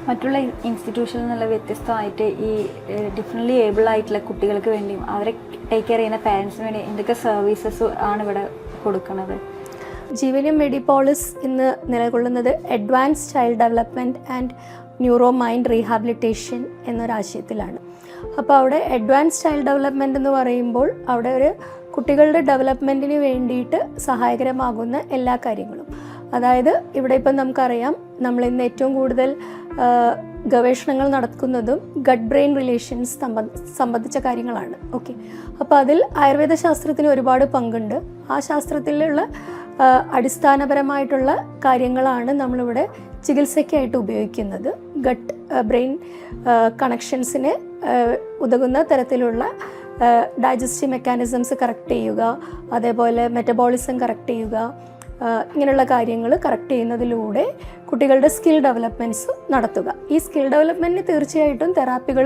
മറ്റുള്ള ഇൻസ്റ്റിറ്റ്യൂഷനിൽ നിന്നുള്ള വ്യത്യസ്തമായിട്ട് ഈ ഡിഫറെൻ്റ്ലി ഏബിൾ ആയിട്ടുള്ള കുട്ടികൾക്ക് വേണ്ടിയും അവരെ ടേക്ക് കെയർ ചെയ്യുന്ന പാരൻസിന് വേണ്ടി എന്തൊക്കെ സർവീസസ് ആണ് ഇവിടെ കൊടുക്കുന്നത്? ജീവനം മെഡിപോളിസ് ഇന്ന് നിലകൊള്ളുന്നത് advance child development and neuro mind rehabilitation എന്നൊരാശയത്തിലാണ്. അപ്പോൾ അവിടെ അഡ്വാൻസ് ചൈൽഡ് ഡെവലപ്മെൻറ്റ് എന്ന് പറയുമ്പോൾ അവിടെ ഒരു കുട്ടികളുടെ ഡെവലപ്മെൻറ്റിന് വേണ്ടിയിട്ട് സഹായകരമാകുന്ന എല്ലാ കാര്യങ്ങളും, അതായത് ഇവിടെ ഇപ്പം നമുക്കറിയാം നമ്മളിന്ന് ഏറ്റവും കൂടുതൽ ഗവേഷണങ്ങൾ നടക്കുന്നതും ഗട്ട് ബ്രെയിൻ റിലേഷൻസ് സംബന്ധിച്ച കാര്യങ്ങളാണ്. ഓക്കെ, അപ്പോൾ അതിൽ ആയുർവേദ ശാസ്ത്രത്തിന് ഒരുപാട് പങ്കുണ്ട്. ആ ശാസ്ത്രത്തിലുള്ള അടിസ്ഥാനപരമായിട്ടുള്ള കാര്യങ്ങളാണ് നമ്മളിവിടെ ചികിത്സയ്ക്കായിട്ട് ഉപയോഗിക്കുന്നത്. ഗട്ട് ബ്രെയിൻ കണക്ഷൻസിന് ഉതകുന്ന തരത്തിലുള്ള ഡൈജസ്റ്റീവ് മെക്കാനിസംസ് കറക്റ്റ് ചെയ്യുക, അതേപോലെ മെറ്റബോളിസം കറക്റ്റ് ചെയ്യുക, ഇങ്ങനെയുള്ള കാര്യങ്ങൾ കറക്റ്റ് ചെയ്യുന്നതിലൂടെ കുട്ടികളുടെ സ്കിൽ ഡെവലപ്മെൻറ്റ്സും നടത്തുക. ഈ സ്കിൽ ഡെവലപ്മെൻറ്റിന് തീർച്ചയായിട്ടും തെറാപ്പികൾ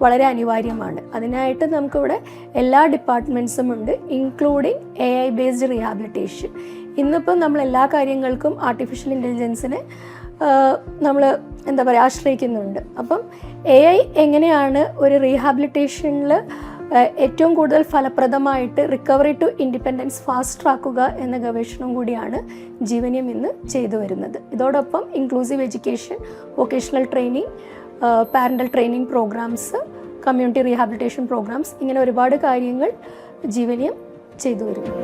വളരെ അനിവാര്യമാണ്. അതിനായിട്ട് നമുക്കിവിടെ എല്ലാ ഡിപ്പാർട്ട്മെൻറ്റ്സും ഉണ്ട്, ഇൻക്ലൂഡിങ് AI ബേസ്ഡ് റീഹാബിലിറ്റേഷൻ. ഇന്നിപ്പം നമ്മൾ എല്ലാ കാര്യങ്ങൾക്കും ആർട്ടിഫിഷ്യൽ ഇൻ്റലിജൻസിനെ നമ്മൾ ആശ്രയിക്കുന്നുണ്ട്. അപ്പം AI എങ്ങനെയാണ് ഒരു റീഹാബിലിറ്റേഷനിൽ ഏറ്റവും കൂടുതൽ ഫലപ്രദമായിട്ട് റിക്കവറി ടു ഇൻഡിപെൻഡൻസ് ഫാസ്റ്റ് ട്രാക്കുക എന്ന ഗവേഷണം കൂടിയാണ് ജീവനം ഇന്ന് ചെയ്തു വരുന്നത്. ഇതോടൊപ്പം inclusive education, vocational training, parental training programs, community rehabilitation programs, ഇങ്ങനെ ഒരുപാട് കാര്യങ്ങൾ ജീവനം ചെയ്തു വരുന്നു.